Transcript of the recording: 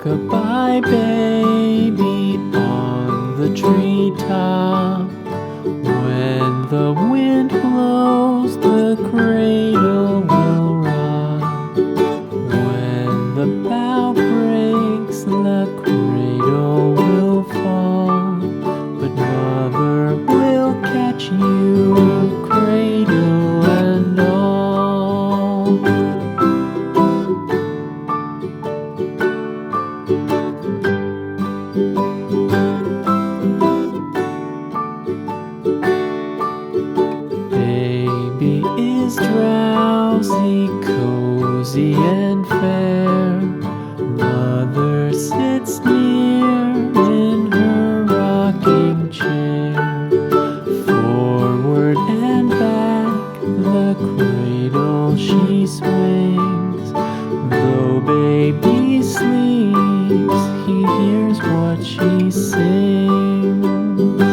Rock-a-bye baby on the treetop. When the wind blows, the cradle will rock. When the bough breaks, the cradle will fall. But mother will catch you, cradle and all. Baby is drowsy, cozy and fair. Mother sits near in her rocking chair. Forward and back the cradle she swings. Though baby sleeps, he hears what she sings.